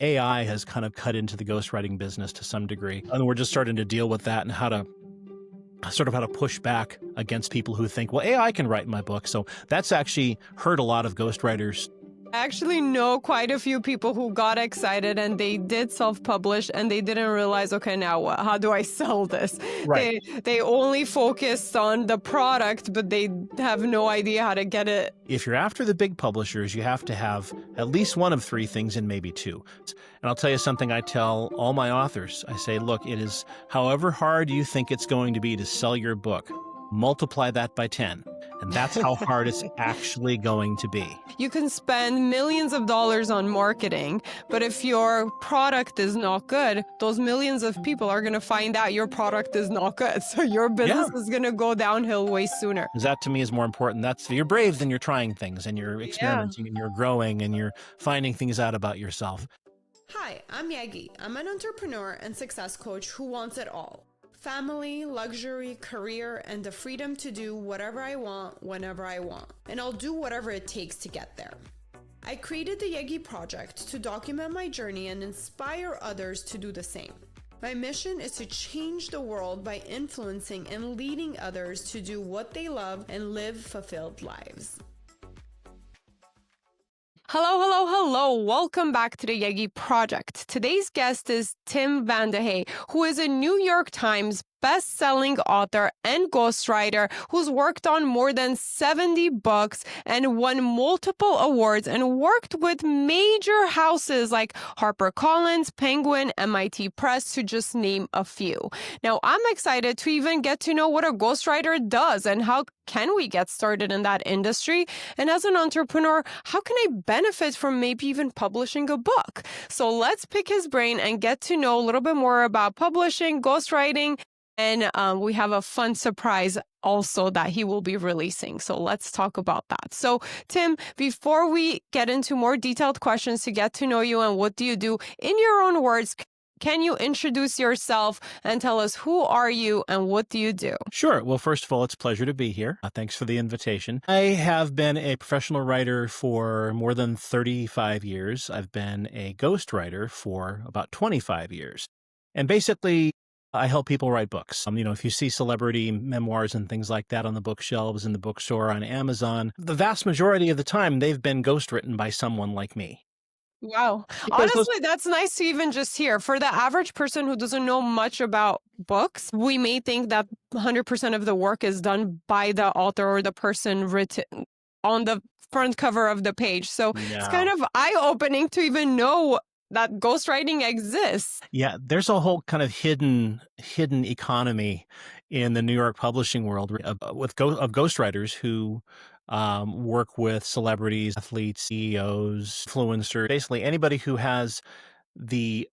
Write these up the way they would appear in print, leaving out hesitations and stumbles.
AI has kind of cut into the ghostwriting business to some degree. And we're just starting to deal with that and how to push back against people who think, well, AI can write my book. So that's actually hurt a lot of ghostwriters. I actually know quite a few people who got excited and they did self-publish and they didn't realize, okay, now what? How do I sell this? Right. They only focused on the product, but they have no idea how to get it. If you're after the big publishers, you have to have at least one of three things and maybe two. And I'll tell you something I tell all my authors. I say, look, it is however hard you think it's going to be to sell your book, multiply that by 10. And that's how hard it's actually going to be. You can spend millions of dollars on marketing, but if your product is not good, those millions of people are going to find out your product is not good. So your business is going to go downhill way sooner. That to me is more important. You're brave than you're trying things and you're experimenting and you're growing and you're finding things out about yourself. Hi, I'm Yegi. I'm an entrepreneur and success coach who wants it all. Family, luxury, career, and the freedom to do whatever I want, whenever I want. And I'll do whatever it takes to get there. I created the Yegi Project to document my journey and inspire others to do the same. My mission is to change the world by influencing and leading others to do what they love and live fulfilled lives. Hello, hello, hello. Welcome back to the Yegi Project. Today's guest is Tim Vandehey, who is a New York Times best-selling author and ghostwriter who's worked on more than 70 books and won multiple awards and worked with major houses like HarperCollins, Penguin, MIT Press, to just name a few. Now, I'm excited to even get to know what a ghostwriter does and how can we get started in that industry? And as an entrepreneur, how can I benefit from maybe even publishing a book? So let's pick his brain and get to know a little bit more about publishing, ghostwriting, and we have a fun surprise also that he will be releasing. So let's talk about that. So Tim, before we get into more detailed questions to get to know you and what do you do, in your own words, can you introduce yourself and tell us who are you and what do you do? Sure. Well, first of all, it's a pleasure to be here. Thanks for the invitation. I have been a professional writer for more than 35 years. I've been a ghostwriter for about 25 years. And basically, I help people write books. If you see celebrity memoirs and things like that on the bookshelves in the bookstore on Amazon, the vast majority of the time, they've been ghostwritten by someone like me. Wow. Honestly, that's nice to even just hear. For the average person who doesn't know much about books, we may think that 100% of the work is done by the author or the person written on the front cover of the page. So it's kind of eye-opening to even know that ghostwriting exists. Yeah, there's a whole kind of hidden economy in the New York publishing world of ghostwriters who work with celebrities, athletes, CEOs, influencers, basically anybody who has the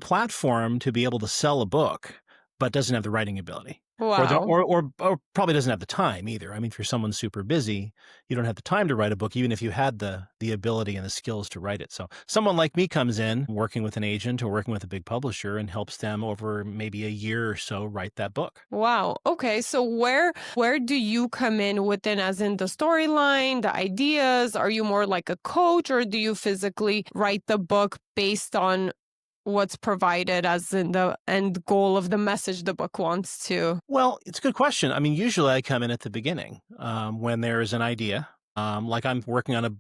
platform to be able to sell a book, but doesn't have the writing ability. Wow. Or probably doesn't have the time either. I mean, if you're someone super busy, you don't have the time to write a book, even if you had the ability and the skills to write it. So someone like me comes in working with an agent or working with a big publisher and helps them over maybe a year or so write that book. Wow. Okay. So where do you come in within, as in the storyline, the ideas? Are you more like a coach or do you physically write the book based on what's provided as in the end goal of the message the book wants to? Well, it's a good question. I mean, usually I come in at the beginning when there is an idea. Like I'm working on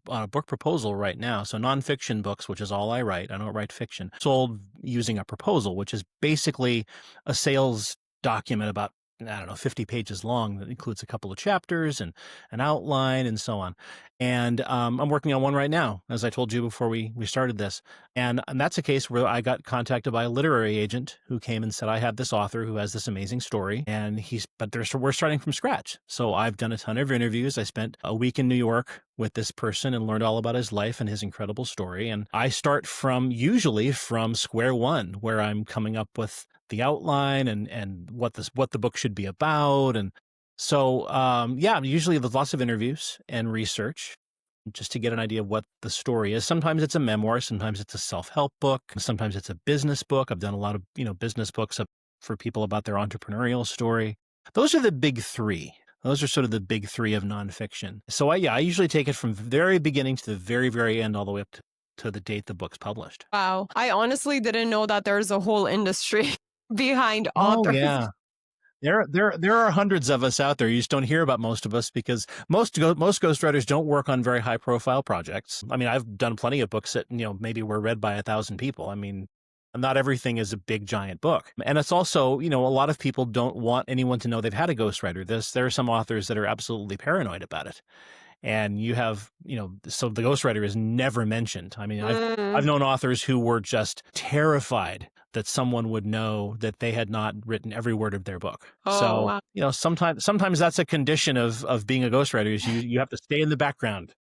a book proposal right now. So nonfiction books, which is all I write. I don't write fiction. Sold using a proposal, which is basically a sales document about 50 pages long that includes a couple of chapters and an outline and so on. And I'm working on one right now, as I told you before we started this. And that's a case where I got contacted by a literary agent who came and said, I have this author who has this amazing story, and we're starting from scratch. So I've done a ton of interviews. I spent a week in New York with this person and learned all about his life and his incredible story. And I start usually from square one, where I'm coming up with the outline and what the book should be about. And so, usually there's lots of interviews and research just to get an idea of what the story is. Sometimes it's a memoir, sometimes it's a self-help book, sometimes it's a business book. I've done a lot of, business books for people about their entrepreneurial story. Those are the big three. Those are sort of the big three of nonfiction. So I usually take it from the very beginning to the very, very end, all the way up to to the date the book's published. Wow. I honestly didn't know that there's a whole industry behind Oh authors. yeah. There are hundreds of us out there. You just don't hear about most of us because most ghostwriters don't work on very high profile projects. I mean, I've done plenty of books that, maybe were read by 1,000 people. I mean, not everything is a big giant book. And it's also, a lot of people don't want anyone to know they've had a ghostwriter. There are some authors that are absolutely paranoid about it. And you have, so the ghostwriter is never mentioned. I mean, I've known authors who were just terrified that someone would know that they had not written every word of their book. Oh, So, wow. sometimes that's a condition of being a ghostwriter is you have to stay in the background.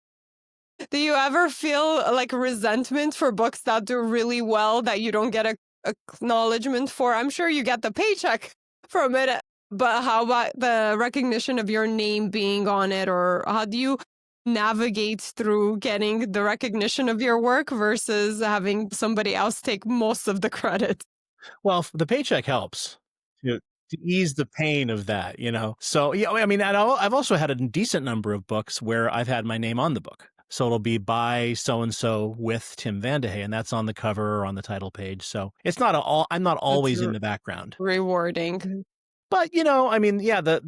Do you ever feel like resentment for books that do really well that you don't get a acknowledgement for? I'm sure you get the paycheck from it, but how about the recognition of your name being on it? Or how do you navigate through getting the recognition of your work versus having somebody else take most of the credit? Well, the paycheck helps to ease the pain of that, So, yeah, I mean, I've also had a decent number of books where I've had my name on the book. So it'll be by so-and-so with Tim Vandehey, and that's on the cover or on the title page. So it's not I'm not That's always in the background. rewarding. But, I mean, yeah, the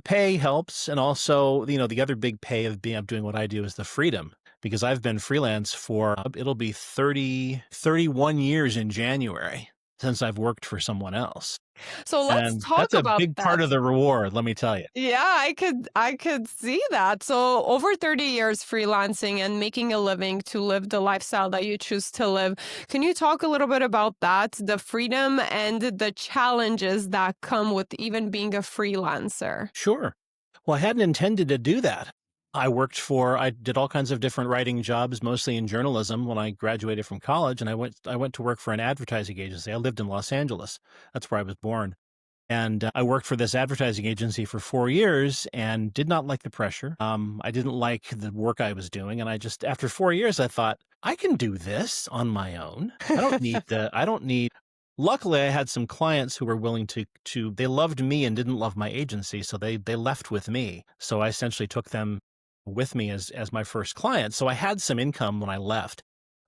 pay helps. And also, the other big pay of doing what I do is the freedom, because I've been freelance for, it'll be 31 years in January since I've worked for someone else. So let's And talk that's a about big that. part of the reward, let me tell you. Yeah, I could see that. So over 30 years freelancing and making a living to live the lifestyle that you choose to live. Can you talk a little bit about that, the freedom and the challenges that come with even being a freelancer? Sure. Well, I hadn't intended to do that. I did all kinds of different writing jobs, mostly in journalism when I graduated from college. And I went to work for an advertising agency. I lived in Los Angeles. That's where I was born. And I worked for this advertising agency for 4 years and did not like the pressure. I didn't like the work I was doing. And after 4 years, I thought, I can do this on my own. Luckily, I had some clients who were willing they loved me and didn't love my agency. So they left with me. So I essentially took them with me as my first client. So I had some income when I left.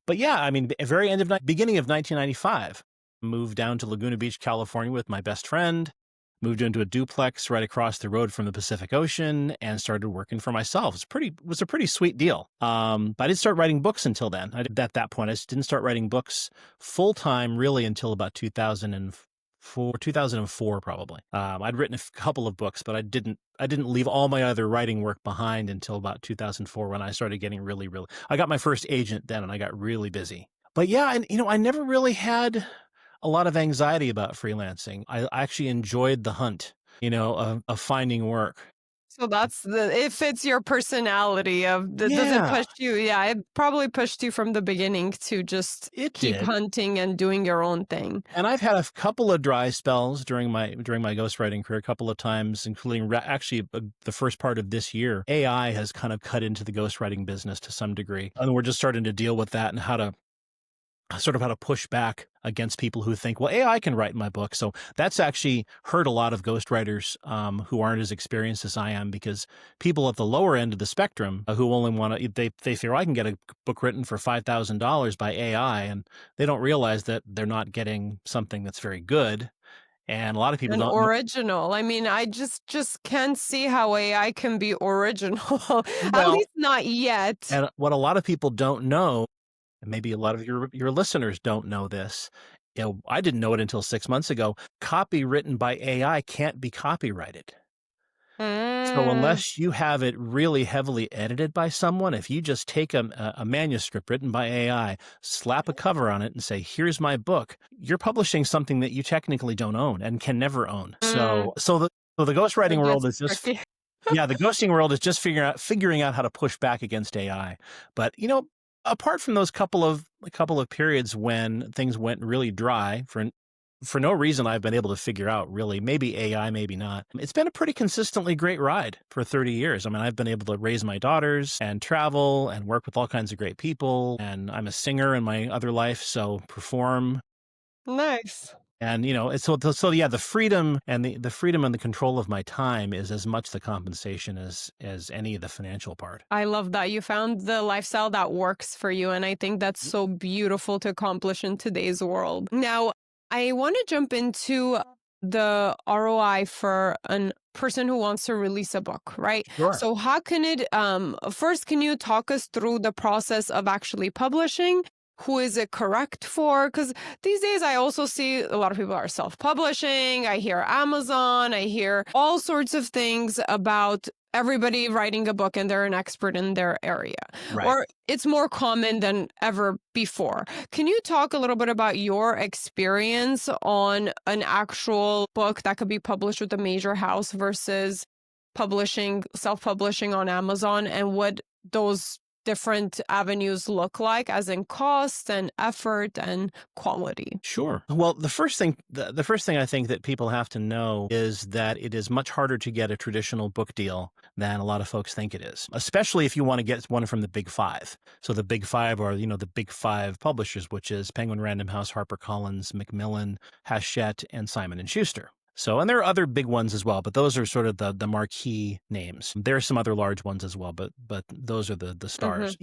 But yeah, I mean, beginning of 1995, moved down to Laguna Beach, California with my best friend, moved into a duplex right across the road from the Pacific Ocean and started working for myself. It was a pretty sweet deal. But I didn't start writing books until then. At that point, I didn't start writing books full time really until about 2004 probably. I'd written a couple of books, but I didn't leave all my other writing work behind until about 2004 when I started getting really, really, I got my first agent then and I got really busy. But yeah, and I never really had a lot of anxiety about freelancing. I actually enjoyed the hunt, of finding work. So it fits your personality does it Yeah, push you? Yeah, it probably pushed you from the beginning to just it keep did. hunting and doing your own thing. And I've had a couple of dry spells during my ghostwriting career, a couple of times, including the first part of this year. AI has kind of cut into the ghostwriting business to some degree, and we're just starting to deal with that and how to push back against people who think, well, AI can write my book. So that's actually hurt a lot of ghostwriters who aren't as experienced as I am, because people at the lower end of the spectrum who only want to, they figure I can get a book written for $5,000 by AI, and they don't realize that they're not getting something that's very good. And a lot of people And don't know. original. I mean, I just can't see how AI can be original. At Well, least not yet. and what a lot of people don't know, and maybe a lot of your listeners don't know this, I didn't know it until 6 months ago. Copy written by AI can't be copyrighted. So Mm, unless you have it really heavily edited by someone, if you just take a manuscript written by AI, slap a cover on it and say, here's my book, you're publishing something that you technically don't own and can never own. mm. So the ghostwriting It world gets is just, tricky. yeah, the ghosting world is just figuring out how to push back against AI. But, apart from those couple of periods when things went really dry for no reason I've been able to figure out, really, maybe AI, maybe not. It's been a pretty consistently great ride for 30 years. I mean, I've been able to raise my daughters and travel and work with all kinds of great people. And I'm a singer in my other life, so perform. Nice. And, so yeah, the freedom and the freedom and the control of my time is as much the compensation as any of the financial part. I love that you found the lifestyle that works for you. And I think that's so beautiful to accomplish in today's world. Now, I want to jump into the ROI for a person who wants to release a book, right? Sure. So how can it, first, can you talk us through the process of actually publishing? Who is it correct for? Because these days I also see a lot of people are self-publishing. I hear Amazon. I hear all sorts of things about everybody writing a book and they're an expert in their area. Right. Or it's more common than ever before. Can you talk a little bit about your experience on an actual book that could be published with a major house versus self-publishing on Amazon, and what those different avenues look like, as in cost and effort and quality? Sure. Well, the first thing I think that people have to know is that it is much harder to get a traditional book deal than a lot of folks think it is, especially if you want to get one from the big five. So the big five are, the big five publishers, which is Penguin Random House, HarperCollins, Macmillan, Hachette, and Simon and Schuster. So, and there are other big ones as well, but those are sort of the marquee names. There are some other large ones as well, but those are the stars.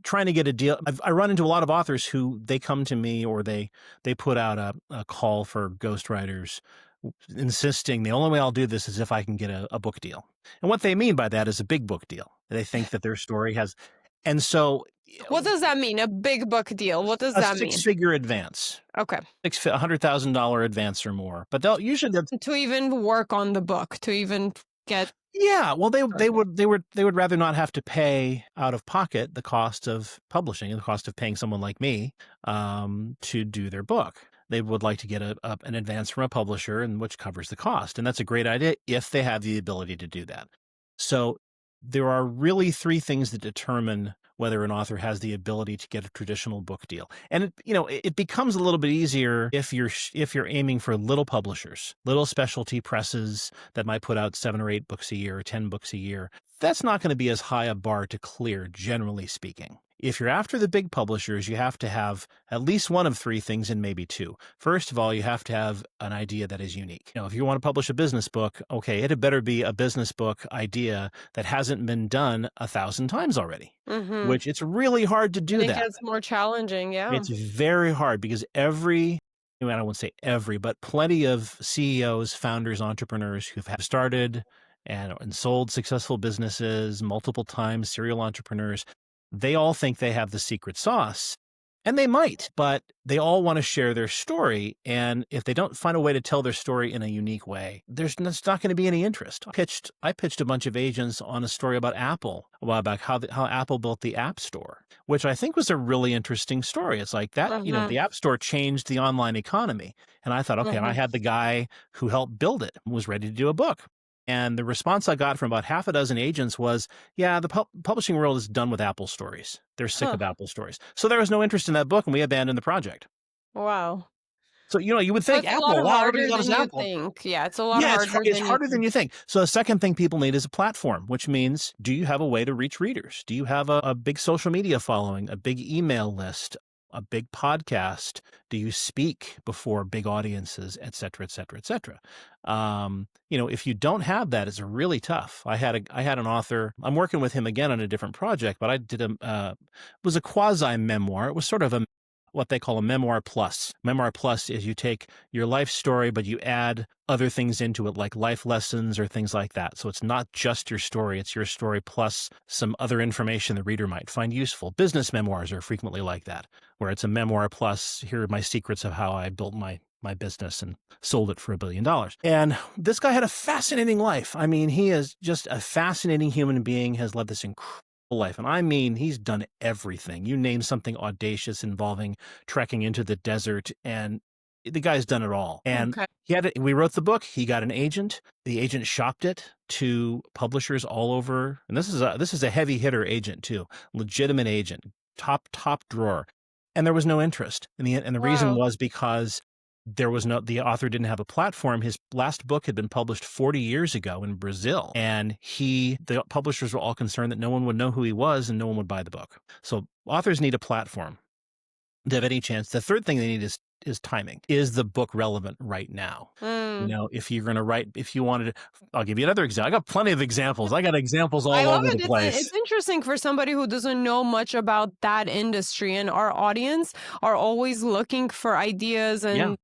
Trying to get a deal. I run into a lot of authors who they come to me, or they put out a call for ghostwriters, insisting the only way I'll do this is if I can get a book deal. And what they mean by that is a big book deal. They think that their story has, and so. What does that mean? A big book deal? What does that mean? A six-figure advance. Okay. $100,000 advance or more. But they'll usually to even work on the book, to even get. Yeah, well, they would rather not have to pay out of pocket the cost of publishing and the cost of paying someone like me to do their book. They would like to get an advance from a publisher, and which covers the cost, and that's a great idea if they have the ability to do that. So there are really three things that determine whether an author has the ability to get a traditional book deal. And it becomes a little bit easier if you're aiming for little publishers, little specialty presses that might put out 7 or 8 books a year or 10 books a year. That's not going to be as high a bar to clear, generally speaking. If you're after the big publishers, you have to have at least one of three things, and maybe two. First of all, you have to have an idea that is unique. If you want to publish a business book, okay, it had better be a business book idea that hasn't been done 1,000 times already, which it's really hard to do that. It gets more challenging, yeah. It's very hard because I won't say every, but plenty of CEOs, founders, entrepreneurs who've started and sold successful businesses multiple times, serial entrepreneurs, they all think they have the secret sauce, and they might, but they all want to share their story. And if they don't find a way to tell their story in a unique way, there's not going to be any interest. I pitched a bunch of agents on a story about Apple a while back, how Apple built the App Store, which I think was a really interesting story. It's like that, the App Store changed the online economy. And I thought, okay, and I had the guy who helped build it and was ready to do a book. And the response I got from about half a dozen agents was, yeah, the publishing world is done with Apple stories. They're sick of Apple stories. So there was no interest in that book, and we abandoned the project. Wow. So, you would think Apple, everybody loves Apple. Yeah, it's a lot harder. It's harder than you think. So the second thing people need is a platform, which means, do you have a way to reach readers? Do you have a big social media following, a big email list, a big podcast? Do you speak before big audiences, et cetera, et cetera, et cetera? If you don't have that, it's really tough. I had an author, I'm working with him again on a different project, but I did it was a quasi memoir. It was sort of what they call a memoir plus. Memoir plus is you take your life story, but you add other things into it, like life lessons or things like that. So it's not just your story, it's your story plus some other information the reader might find useful. Business memoirs are frequently like that, where it's a memoir plus, here are my secrets of how I built my business and sold it for $1 billion. And this guy had a fascinating life. I mean, he is just a fascinating human being, has led this incredible life. And I mean, he's done everything. You name something audacious involving trekking into the desert, and the guy's done it all. And we wrote the book. He got an agent. The agent shopped it to publishers all over. And this is a heavy hitter agent too, legitimate agent, top drawer. And there was no interest. And the reason was because the author didn't have a platform. His last book had been published 40 years ago in Brazil. And the publishers were all concerned that no one would know who he was and no one would buy the book. So authors need a platform. to have any chance. The third thing they need is timing. Is the book relevant right now? Mm. If you're going to write, if you wanted to, I'll give you another example. I got plenty of examples. I got examples I all love over it. the It's place. interesting for somebody who doesn't know much about that industry, and our audience are always looking for ideas Yeah. and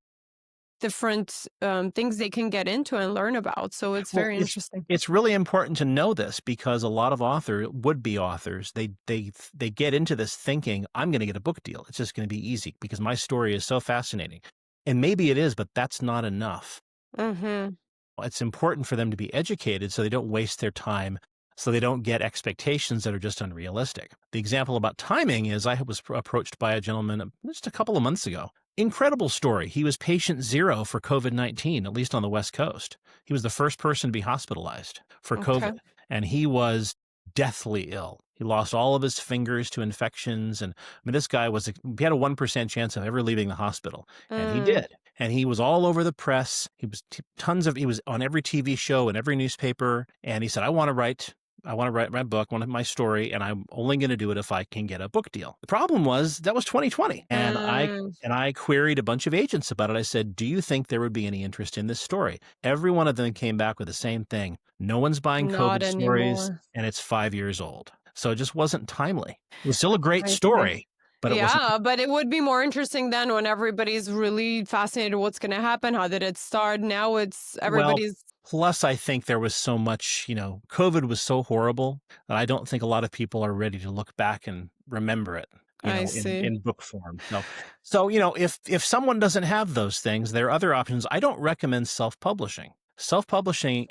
different things they can get into and learn about. So it's Well, very interesting. it's really important to know this because a lot of would-be authors, they get into this thinking, I'm going to get a book deal. It's just going to be easy because my story is so fascinating. And maybe it is, but that's not enough. Mm-hmm. It's important for them to be educated so they don't waste their time, so they don't get expectations that are just unrealistic. The example about timing is I was approached by a gentleman just a couple of months ago. Incredible story. He was patient zero for COVID-19, at least on the West Coast. He was the first person to be hospitalized for Okay. COVID, and he was deathly ill. He lost all of his fingers to infections. And I mean, this guy he had a 1% chance of ever leaving the hospital, and he Mm. did. And he was all over the press. He was on every TV show and every newspaper. And he said, I want to write my book, my story, and I'm only going to do it if I can get a book deal. The problem was that was 2020. Mm. And I queried a bunch of agents about it. I said, do you think there would be any interest in this story? Every one of them came back with the same thing. No one's buying Not COVID stories, anymore. and it's 5 years old. So it just wasn't timely. It was still a great I see. story, but it wasn't. Yeah, but it would be more interesting then when everybody's really fascinated what's going to happen. How did it start? Now it's Well, everybody's. plus I think there was so much, COVID was so horrible that I don't think a lot of people are ready to look back and remember it, I in see. book form. So, if someone doesn't have those things, there are other options. I don't recommend self-publishing. Self-publishing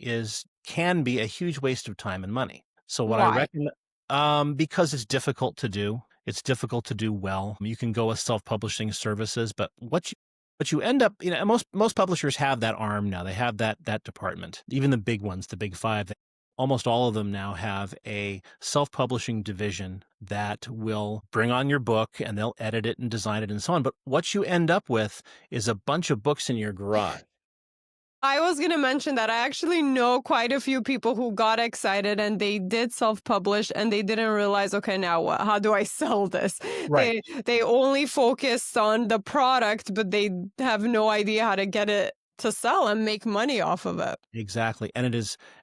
can be a huge waste of time and money. So what I Why? recommend, because it's difficult to do. It's difficult to do well. You can go with self-publishing services, but what you end up, most publishers have that arm now. They have that department. Even the big ones, the big five, almost all of them now have a self-publishing division that will bring on your book and they'll edit it and design it and so on. But what you end up with is a bunch of books in your garage. I was going to mention that I actually know quite a few people who got excited and they did self-publish and they didn't realize, okay, now what? How do I sell this? Right. They only focused on the product, but they have no idea how to get it to sell and make money off of it. Exactly. And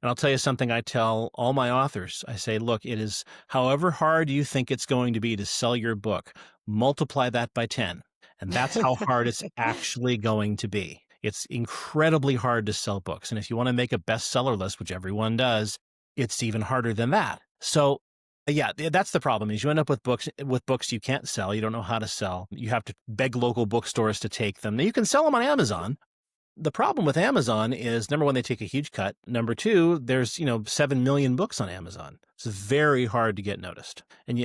I'll tell you something I tell all my authors. I say, look, it is however hard you think it's going to be to sell your book, multiply that by 10. And that's how hard it's actually going to be. It's incredibly hard to sell books. And if you want to make a bestseller list, which everyone does, it's even harder than that. So yeah, that's the problem is you end up with books you can't sell. You don't know how to sell. You have to beg local bookstores to take them. Now, you can sell them on Amazon. The problem with Amazon is, number one, they take a huge cut. Number two, there's 7 million books on Amazon. It's very hard to get noticed, and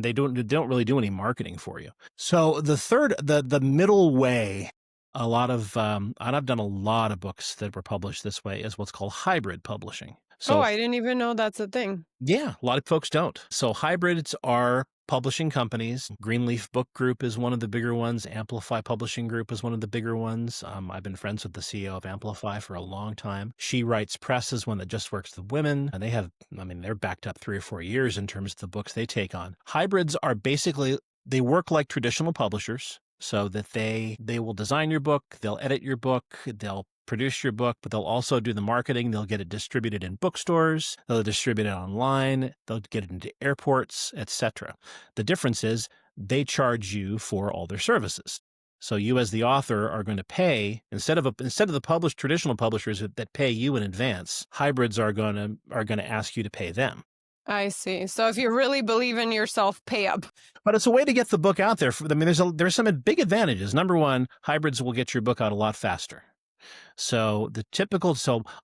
they don't really do any marketing for you. So the middle way, and I've done a lot of books that were published this way, is what's called hybrid publishing. Oh, So I didn't even know that's a thing. yeah, a lot of folks don't. So hybrids are publishing companies. Greenleaf Book Group is one of the bigger ones. Amplify Publishing Group is one of the bigger ones. I've been friends with the CEO of Amplify for a long time. She Writes Press is one that just works with women, and they're backed up 3 or 4 years in terms of the books they take on. Hybrids are basically, they work like traditional publishers, so that they will design your book, they'll edit your book, they'll produce your book, but they'll also do the marketing. They'll get it distributed in bookstores, they'll distribute it online, they'll get it into airports, etc. The difference is they charge you for all their services. So you as the author are going to pay, instead of the traditional publishers that pay you in advance, hybrids are going to ask you to pay them. I see. So if you really believe in yourself, pay up. But it's a way to get the book out there. There's some big advantages. Number one, hybrids will get your book out a lot faster. So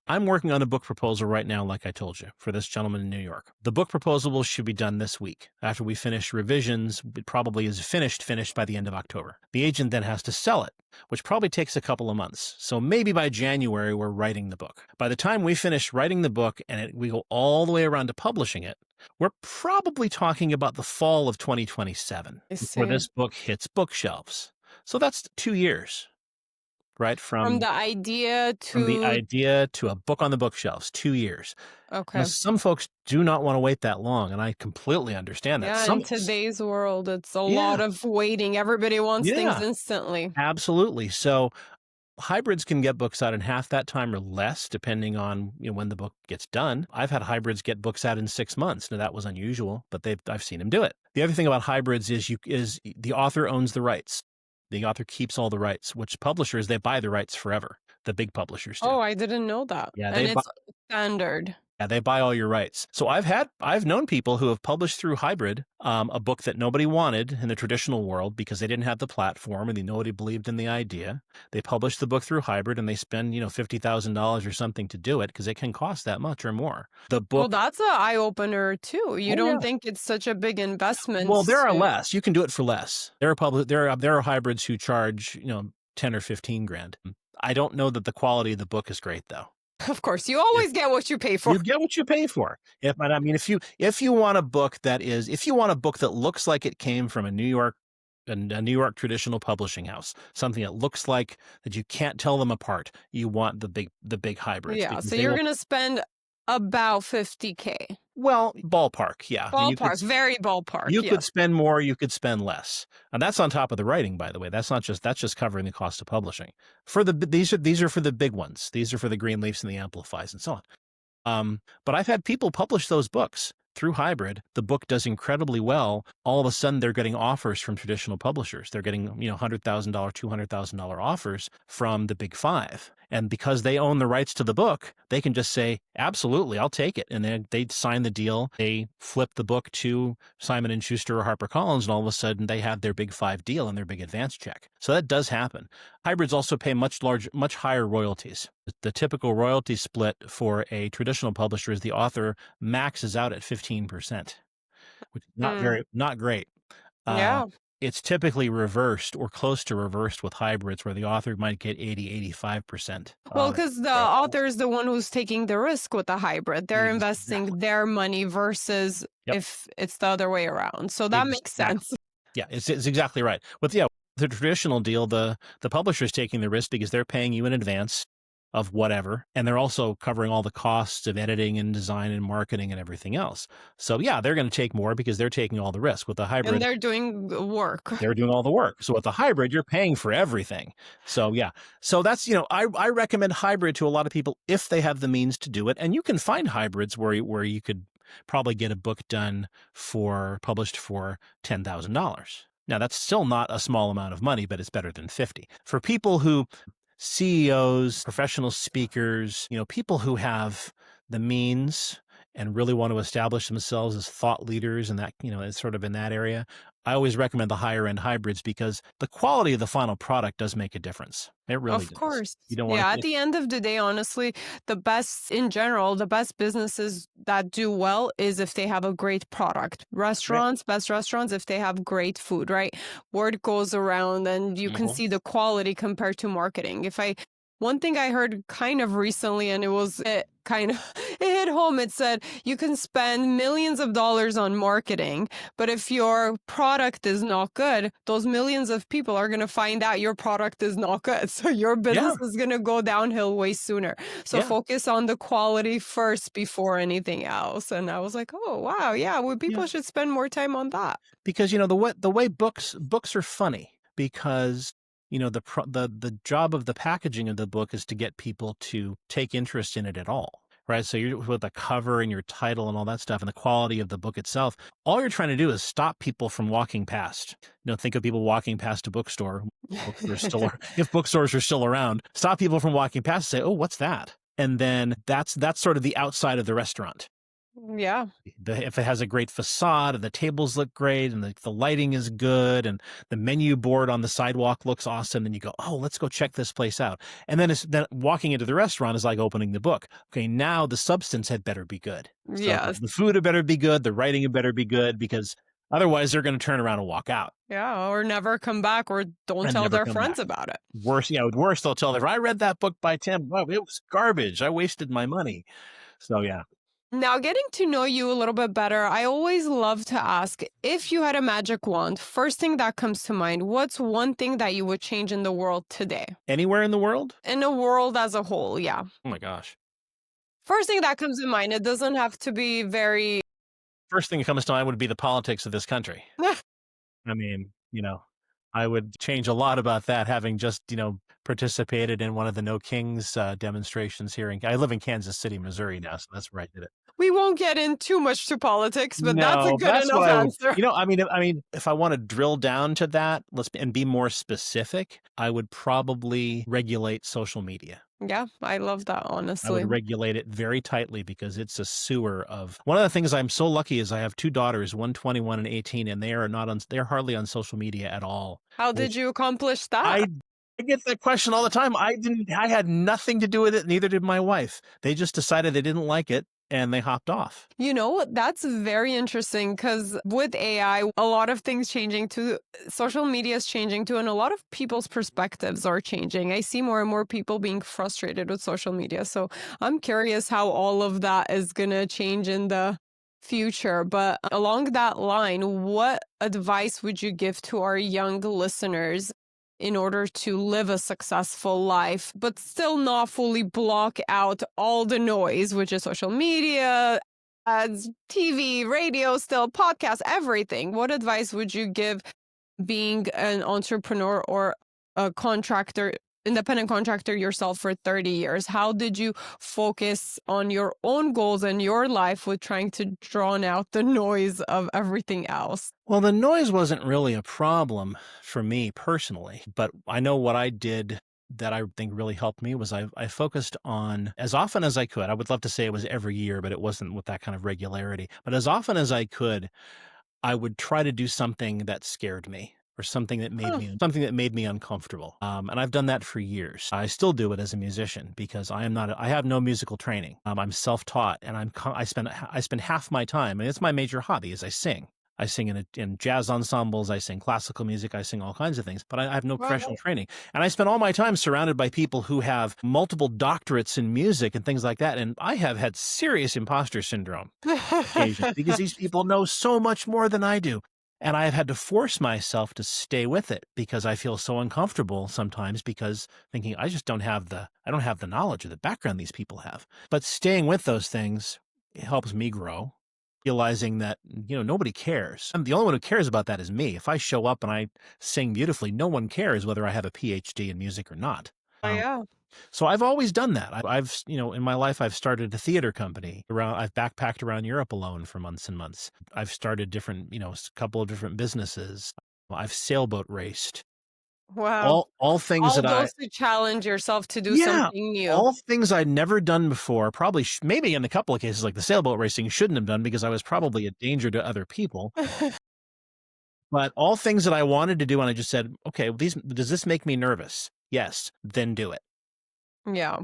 I'm working on a book proposal right now, like I told you, for this gentleman in New York. The book proposal should be done this week. After we finish revisions, it probably is finished by the end of October. The agent then has to sell it, which probably takes a couple of months. So maybe by January, we're writing the book. By the time we finish writing the book and we go all the way around to publishing it, we're probably talking about the fall of 2027 I before see. this book hits bookshelves. So that's 2 years. right? From the idea From the to idea to a book on the bookshelves, 2 years. Now, okay. some folks do not want to wait that long, and I completely understand that. Yeah, Some in folks, today's world, it's a lot yeah, of waiting. Everybody wants things yeah, instantly. absolutely. So hybrids can get books out in half that time or less, depending on when the book gets done. I've had hybrids get books out in 6 months. Now that was unusual, but I've seen them do it. The other thing about hybrids is the author owns the rights. The author keeps all the rights, which publishers, they buy the rights forever. The big publishers do. Oh, I didn't know that. Yeah, And it's standard. they buy all your rights. So I've known people who have published through hybrid a book that nobody wanted in the traditional world because they didn't have the platform and nobody believed in the idea. They published the book through hybrid and they spend $50,000 or something to do it because it can cost that much or more. The Well, book, that's an eye opener too. You oh don't yeah. think it's such a big investment Well, there are to less. You can do it for less. There are hybrids who charge 10 or 15 grand. I don't know that the quality of the book is great though. of course, you always get what you pay for. You get what you pay for. If you want a book that looks like it came from a New York traditional publishing house, something that looks like that you can't tell them apart, you want the big hybrids. Yeah, because so they you're will, going to spend about 50K. well, ballpark, yeah. I mean, Ballpark, very ballpark. you Yeah. could spend more, you could spend less, and that's on top of the writing. By the way, that's just covering the cost of publishing. These are for the big ones. These are for the Greenleafs and the Amplifies and so on. But I've had people publish those books through hybrid. The book does incredibly well. All of a sudden, they're getting offers from traditional publishers. They're getting, $100,000, $200,000 offers from the big five. And because they own the rights to the book, they can just say, absolutely, I'll take it. And then they sign the deal. They flip the book to Simon & Schuster or HarperCollins, and all of a sudden they have their big five deal and their big advance check. So that does happen. Hybrids also pay much higher royalties. The typical royalty split for a traditional publisher is the author maxes out at 15%, which is not great. Yeah. It's typically reversed or close to reversed with hybrids where the author might get 80-85%. Well, because the author is the one who's taking the risk with the hybrid. They're Exactly. investing their money versus Yep. if it's the other way around. So that makes sense. Yeah, it's exactly right. With the traditional deal, the publisher's taking the risk because they're paying you in advance of whatever, and they're also covering all the costs of editing and design and marketing and everything else. So yeah, they're going to take more because they're taking all the risk. With the hybrid, And they're doing work. they're doing all the work. So with the hybrid, you're paying for everything. So yeah, so that's I recommend hybrid to a lot of people if they have the means to do it, and you can find hybrids where you could probably get a book published for $10,000. Now that's still not a small amount of money, but it's better than 50. For people who CEOs, professional speakers, people who have the means and really want to establish themselves as thought leaders and that, it's sort of in that area. I always recommend the higher end hybrids because the quality of the final product does make a difference. It really does. Of course. You don't want Yeah, at the end of the day, honestly, the best businesses that do well is if they have a great product. Best restaurants, if they have great food, right? Word goes around and you can see the quality compared to marketing. One thing I heard kind of recently, and it hit home. It said you can spend millions of dollars on marketing, but if your product is not good, those millions of people are going to find out your product is not good. So your business is going to go downhill way sooner. So focus on the quality first before anything else. And I was like, oh, wow. Yeah, people should spend more time on that. Because, the way books are funny because the job of the packaging of the book is to get people to take interest in it at all, right? So you're with the cover and your title and all that stuff and the quality of the book itself. All you're trying to do is stop people from walking past. Think of people walking past a bookstore. If bookstores are still around, stop people from walking past and say, oh, what's that? And then that's sort of the outside of the restaurant. Yeah. If it has a great facade and the tables look great and the lighting is good and the menu board on the sidewalk looks awesome, then you go, oh, let's go check this place out. And then walking into the restaurant is like opening the book. Okay, now the substance had better be good. So Yes. the food had better be good. The writing had better be good because otherwise they're going to turn around and walk out. Yeah, or never come back or don't tell their friends about it. Worse, they'll tell them, I read that book by Tim. Oh, it was garbage. I wasted my money. So yeah. Now, getting to know you a little bit better, I always love to ask if you had a magic wand, first thing that comes to mind, what's one thing that you would change in the world today? Anywhere in the world? In the world as a whole, yeah. Oh my gosh. First thing that comes to mind, it doesn't have to be very. First thing that comes to mind would be the politics of this country. I mean, I would change a lot about that, having just, participated in one of the No Kings demonstrations here. I live in Kansas City, Missouri now, so that's where I did it. We won't get in too much to politics, but that's a No, good that's what enough I would, answer. if I want to drill down to that, and be more specific, I would probably regulate social media. Yeah, I love that, I honestly. would regulate it very tightly because it's a sewer of. One of the things I'm so lucky is I have two daughters, one 21 and 18, and they're hardly on social media at all. How did Which you accomplish that? I get that question all the time. I had nothing to do with it, neither did my wife. They just decided they didn't like it and they hopped off. You know, that's very interesting because with AI, a lot of things changing too, social media is changing too, and a lot of people's perspectives are changing. I see more and more people being frustrated with social media. So I'm curious how all of that is going to change in the future. But along that line, what advice would you give to our young listeners in order to live a successful life, but still not fully block out all the noise, which is social media, ads, TV, radio, still podcasts, everything? What advice would you give being an entrepreneur or a contractor, independent contractor yourself for 30 years? How did you focus on your own goals and your life with trying to drown out the noise of everything else? Well, the noise wasn't really a problem for me personally, but I know what I did that I think really helped me was I focused on as often as I could. I would love to say it was every year, but it wasn't with that kind of regularity. But as often as I could, I would try to do something that scared me or something that Huh. made me uncomfortable. And I've done that for years. I still do it as a musician because I have no musical training. I'm self-taught, and I spend half my time, and it's my major hobby, is I sing. I sing in jazz ensembles. I sing classical music. I sing all kinds of things, but I have no professional Wow. training. And I spend all my time surrounded by people who have multiple doctorates in music and things like that. And I have had serious imposter syndrome occasions because these people know so much more than I do. And I have had to force myself to stay with it because I feel so uncomfortable sometimes because thinking I don't have the knowledge or the background these people have. But staying with those things, it helps me grow, realizing that, nobody cares. The only one who cares about that is me. If I show up and I sing beautifully, no one cares whether I have a PhD in music or not. Oh, yeah. So I've always done that. In my life, I've started a theater company I've backpacked around Europe alone for months and months. I've started a couple of different businesses. I've sailboat raced. Wow. All things All that those to challenge yourself to do yeah, something new. all things I'd never done before. Probably, maybe in a couple of cases, like the sailboat racing, shouldn't have done because I was probably a danger to other people. But all things that I wanted to do, and I just said, okay, does this make me nervous? Yes, then do it. Yeah.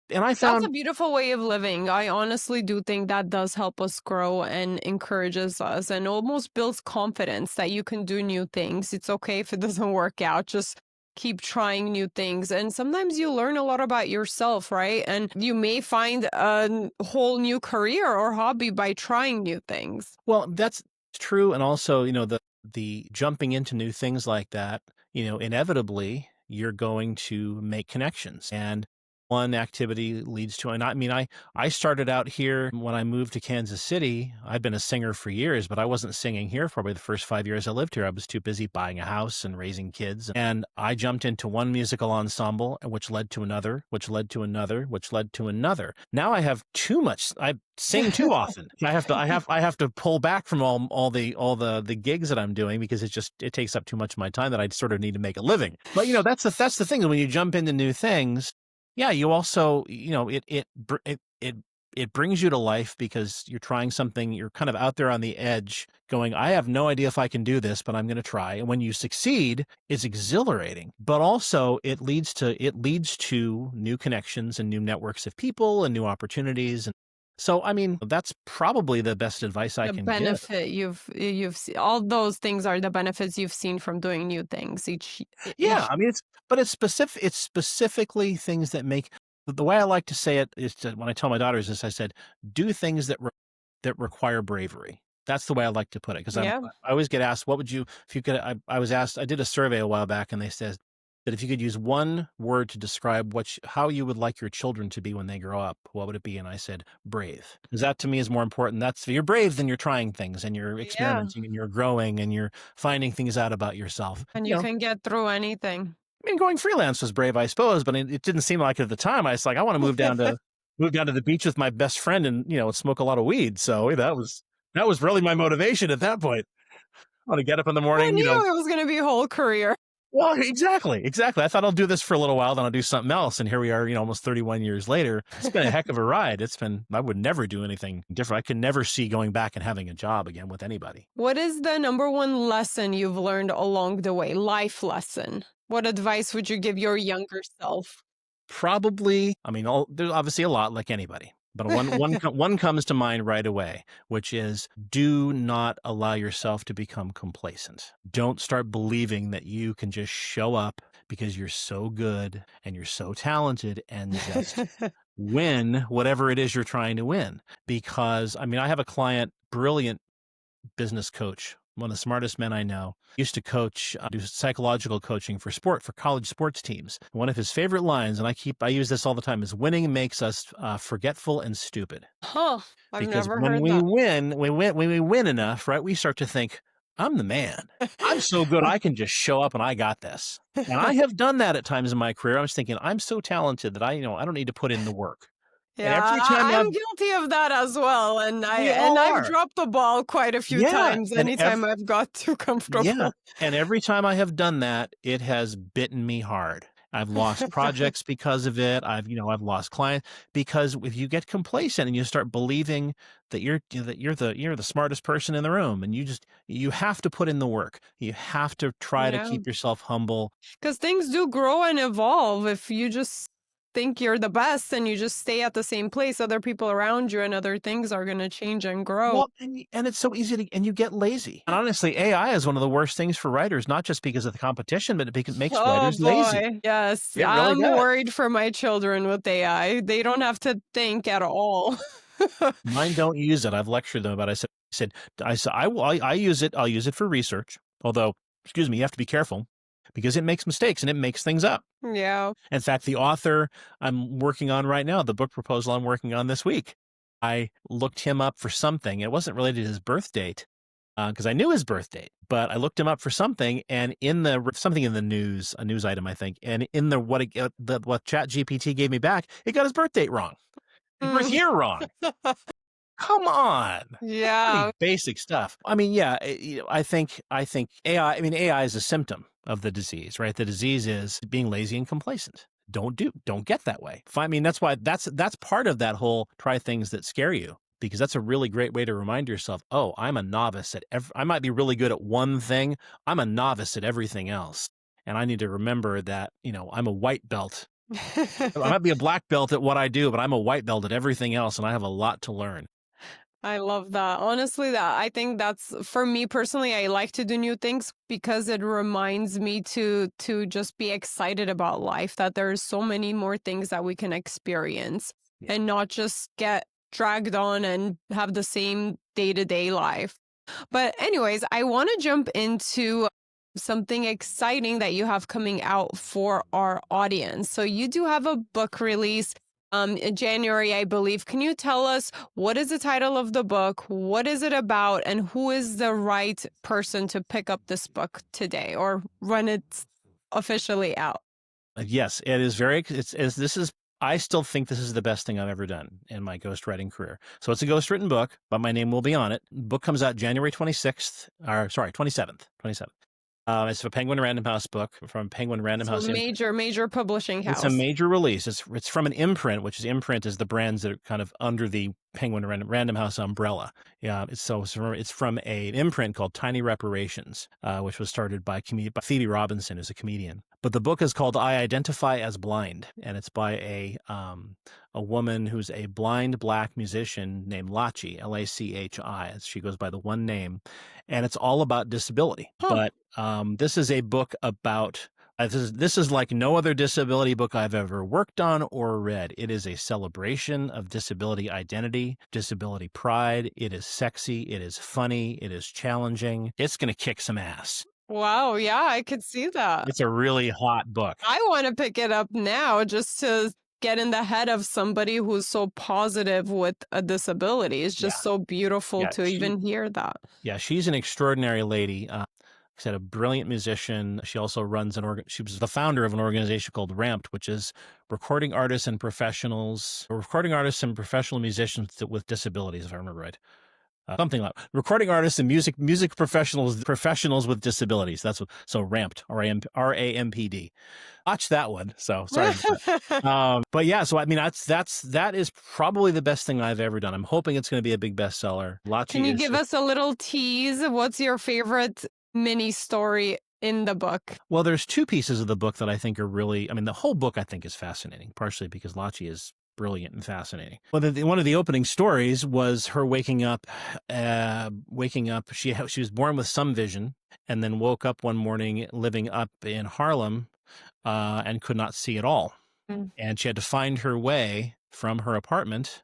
And I That's a found, beautiful way of living. I honestly do think that does help us grow and encourages us and almost builds confidence that you can do new things. It's okay if it doesn't work out. Just keep trying new things. And sometimes you learn a lot about yourself, right? And you may find a whole new career or hobby by trying new things. well, that's true. And also, the jumping into new things like that, inevitably you're going to make connections. And one activity leads to another. I started out here when I moved to Kansas City. I've been a singer for years, but I wasn't singing here for probably the first 5 years I lived here. I was too busy buying a house and raising kids. And I jumped into one musical ensemble, which led to another, which led to another, which led to another. Now I have too much. I sing too often. I have to pull back from all the gigs that I'm doing because it takes up too much of my time that I sort of need to make a living. But that's the thing. When you jump into new things, yeah, you also, it brings you to life because you're trying something, you're kind of out there on the edge going, I have no idea if I can do this, but I'm going to try. And when you succeed, it's exhilarating, but also it leads to new connections and new networks of people and new opportunities. And so, that's probably the best advice I The can give. benefit you've seen, all those things are the benefits you've seen from doing new things Yeah, each. it's specifically things that make The way I like to say it is to, when I tell my daughters this, I said, do things that require bravery. That's the way I like to put it, because Yeah. I always get asked, what would you, if you could, I was asked, I did a survey a while back, and they said that if you could use one word to describe how you would like your children to be when they grow up, what would it be? And I said, brave. Because that to me is more important. That's, you're brave, then you're trying things and you're Yeah. experimenting and you're growing and you're finding things out about yourself. And you can get through anything. I mean, going freelance was brave, I suppose, but it didn't seem like it at the time. I was like, I want to move down to the beach with my best friend and, smoke a lot of weed. So that was really my motivation at that point. I want to get up in the I morning, knew it was going to be a whole career. Well, exactly. I thought I'll do this for a little while, then I'll do something else. And here we are, almost 31 years later. It's been a heck of a ride. I would never do anything different. I could never see going back and having a job again with anybody. What is the number one lesson you've learned along the way? Life lesson. What advice would you give your younger self? Probably, there's obviously a lot, like anybody. But one comes to mind right away, which is, do not allow yourself to become complacent. Don't start believing that you can just show up because you're so good and you're so talented and just win whatever it is you're trying to win. Because, I have a client, brilliant business coach, one of the smartest men I know, used to coach, do psychological coaching for college sports teams. One of his favorite lines, and I use this all the time, is winning makes us forgetful and stupid. Huh. I've Because never when heard we that. when we win enough, right, we start to think, I'm the man. I'm so good, I can just show up and I got this. And I have done that at times in my career. I was thinking, I'm so talented that I don't need to put in the work. Yeah, And every time I'm guilty of that as well, and I've dropped the ball quite a few times. Anytime I've got too comfortable. Yeah, and every time I have done that, it has bitten me hard. I've lost projects because of it. I've lost clients because if you get complacent and you start believing that you're the smartest person in the room, and you have to put in the work. You have to try to keep yourself humble. Because things do grow and evolve. If you just think you're the best and you just stay at the same place, other people around you and other things are going to change and grow. Well, and it's so easy and you get lazy. And honestly, AI is one of the worst things for writers, not just because of the competition, but because it makes writers lazy. Yes. Really I'm worried for my children with AI. They don't have to think at all. Mine don't use it. I've lectured them about it. I use it. I'll use it for research. Although, excuse me, you have to be careful because it makes mistakes and it makes things up. Yeah. In fact, the author I'm working on right now, the book proposal I'm working on this week, I looked him up for something. It wasn't related to his birth date because I knew his birth date, but I looked him up for something, and something in the news, a news item, I think, and in what ChatGPT gave me back, it got his birth date wrong, his birth year wrong. Come on. Yeah. Pretty basic stuff. I think AI, AI is a symptom of the disease, right? The disease is being lazy and complacent. Don't get that way. That's why that's part of that whole try things that scare you, because that's a really great way to remind yourself, oh, I'm a novice at I might be really good at one thing. I'm a novice at everything else. And I need to remember that, I'm a white belt. I might be a black belt at what I do, but I'm a white belt at everything else, and I have a lot to learn. I love that. Honestly, I think that's, for me personally, I like to do new things because it reminds me to just be excited about life, that there's so many more things that we can experience and not just get dragged on and have the same day-to-day life. But anyways, I want to jump into something exciting that you have coming out for our audience. So you do have a book release in January, I believe. Can you tell us what is the title of the book? What is it about? And who is the right person to pick up this book today or when it's officially out? Yes, it is I still think this is the best thing I've ever done in my ghostwriting career. So it's a ghostwritten book, but my name will be on it. The book comes out January 27th. It's a Penguin Random House book from Penguin Random House. Major publishing house. It's a major release. It's from an imprint, which is the brands that are kind of under the Penguin Random House umbrella. Yeah, it's from an imprint called Tiny Reparations, which was started by Phoebe Robinson, who's a comedian. But the book is called I Identify as Blind, and it's by a woman who's a blind Black musician named Lachi, Lachi. She goes by the one name, and it's all about disability. But this is a book about This is like no other disability book I've ever worked on or read. It is a celebration of disability identity, disability pride. It is sexy. It is funny. It is challenging. It's going to kick some ass. Wow, yeah, I could see that. It's a really hot book. I want to pick it up now just to get in the head of somebody who's so positive with a disability. It's just so beautiful to even hear that. Yeah, she's an extraordinary lady. She's a brilliant musician. She also runs she was the founder of an organization called Ramped, which is recording artists and professional musicians with disabilities, if I remember right. Something like recording artists and music professionals with disabilities. That's so Ramped, RAMPD. Watch that one. So sorry. But yeah, so I mean that is probably the best thing I've ever done. I'm hoping it's going to be a big bestseller. Can you give us a little tease? What's your favorite mini story in the book? Well, there's two pieces of the book that I think are really, I mean, the whole book I think is fascinating, partially because Lachi is brilliant and fascinating. Well, one of the opening stories was her waking up. She was born with some vision and then woke up one morning living up in Harlem and could not see at all. And she had to find her way from her apartment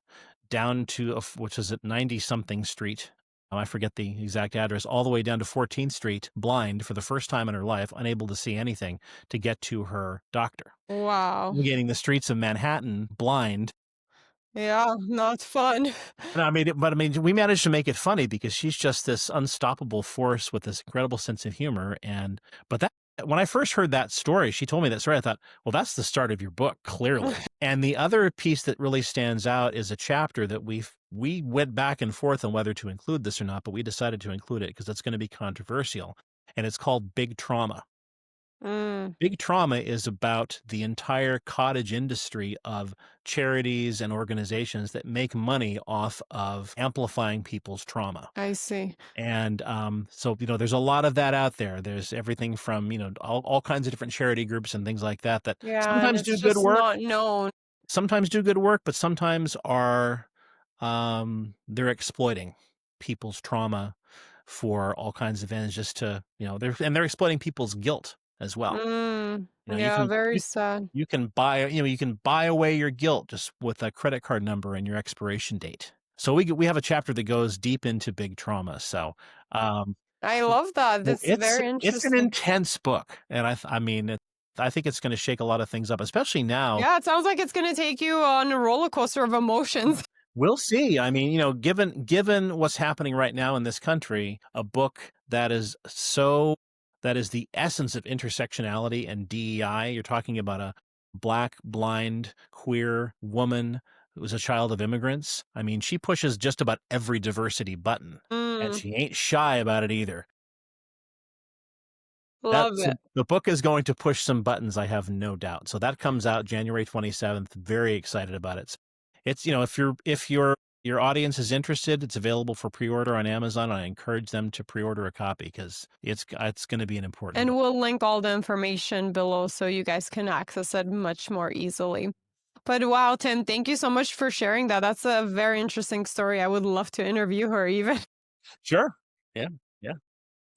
down to, which is at 90-something Street. I forget the exact address, all the way down to 14th Street, blind for the first time in her life, unable to see anything, to get to her doctor. Wow. Navigating the streets of Manhattan, blind. Yeah, not fun. I mean, we managed to make it funny because she's just this unstoppable force with this incredible sense of humor. But when I first heard that story, she told me that story, I thought, well, that's the start of your book, clearly. And the other piece that really stands out is a chapter that we went back and forth on whether to include this or not, but we decided to include it because it's going to be controversial. And it's called Big Trauma. Big Trauma is about the entire cottage industry of charities and organizations that make money off of amplifying people's trauma. I see. And so, there's a lot of that out there. There's everything from, all kinds of different charity groups and things like that sometimes do good work. Not known. Sometimes do good work, but sometimes they're exploiting people's trauma for all kinds of ends, just to, they're exploiting people's guilt as well. Very sad. You can buy away your guilt just with a credit card number and your expiration date. So we have a chapter that goes deep into big trauma. So I love that. That's very interesting. It's an intense book, and I think it's going to shake a lot of things up, especially now. Yeah, it sounds like it's going to take you on a roller coaster of emotions. We'll see. I mean, given what's happening right now in this country, a book that is the essence of intersectionality and DEI. You're talking about a Black, blind, queer woman who was a child of immigrants. I mean, she pushes just about every diversity button, and she ain't shy about it either. Love it. The book is going to push some buttons, I have no doubt. So that comes out January 27th. Very excited about it. It's, if your audience is interested, it's available for pre-order on Amazon. I encourage them to pre-order a copy because it's going to be an important And book. we'll link all the information below so you guys can access it much more easily. But wow, Tim, thank you so much for sharing that. That's a very interesting story. I would love to interview her even. Sure. Yeah.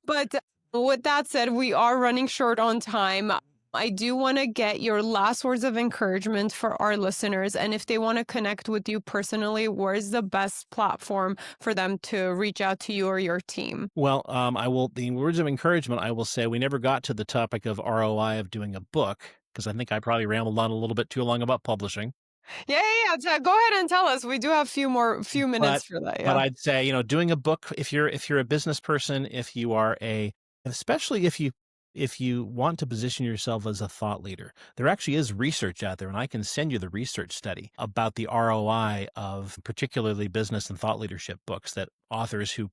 But with that said, we are running short on time. I do want to get your last words of encouragement for our listeners. And if they want to connect with you personally, where's the best platform for them to reach out to you or your team? Well, the words of encouragement, I will say, we never got to the topic of ROI of doing a book, because I think I probably rambled on a little bit too long about publishing. Yeah. Go ahead and tell us. We do have few minutes for that. Yeah. But I'd say, doing a book, if you're a business person, especially if you want to position yourself as a thought leader, there actually is research out there, and I can send you the research study about the ROI of particularly business and thought leadership books that authors who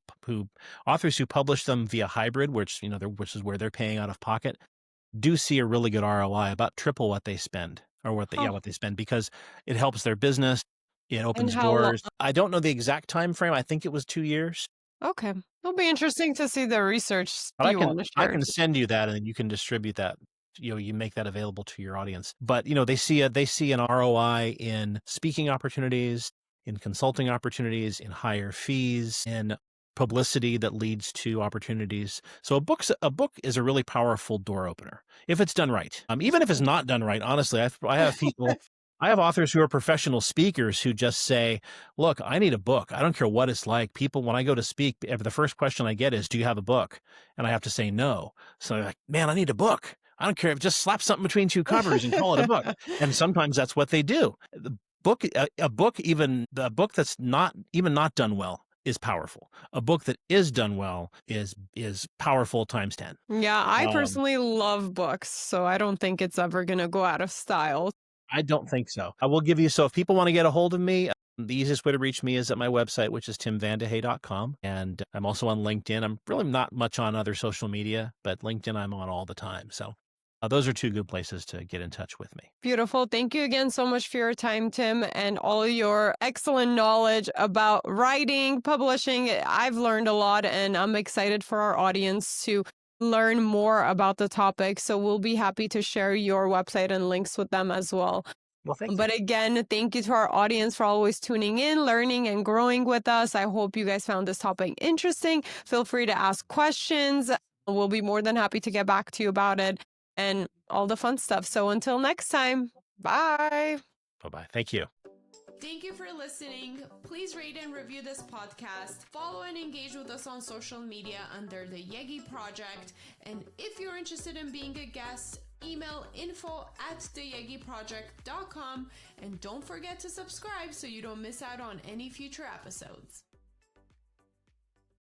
publish them via hybrid, which is where they're paying out of pocket, do see a really good ROI, about triple what they spend, what they spend, because it helps their business. It opens doors. I don't know the exact time frame. I think it was 2 years. Okay. It'll be interesting to see the research. I can send you that, and you can distribute that. You make that available to your audience. But they see an ROI in speaking opportunities, in consulting opportunities, in higher fees, in publicity that leads to opportunities. So a book is a really powerful door opener if it's done right. Even if it's not done right, honestly, I have people. I have authors who are professional speakers who just say, look, I need a book. I don't care what it's like. People, when I go to speak, the first question I get is, do you have a book? And I have to say no. So they're like, man, I need a book. I don't care. Just slap something between two covers and call it a book. And sometimes that's what they do. The book, even the book that's not done well is powerful. A book that is done well is powerful times 10. Yeah, I personally love books, so I don't think it's ever going to go out of style. I don't think so. I will give you, so if people want to get a hold of me, the easiest way to reach me is at my website, which is timvandehey.com. And I'm also on LinkedIn. I'm really not much on other social media, but LinkedIn I'm on all the time. So those are two good places to get in touch with me. Beautiful. Thank you again so much for your time, Tim, and all your excellent knowledge about writing, publishing. I've learned a lot, and I'm excited for our audience to learn more about the topic. So we'll be happy to share your website and links with them as well. Well, thank you. But again, thank you to our audience for always tuning in, learning, and growing with us. I hope you guys found this topic interesting. Feel free to ask questions. We'll be more than happy to get back to you about it and all the fun stuff. So until next time, bye. Bye-bye. Thank you. Thank you for listening. Please rate and review this podcast. Follow and engage with us on social media under the Yegi Project. And if you're interested in being a guest, email info@theyegiproject.com. And don't forget to subscribe so you don't miss out on any future episodes.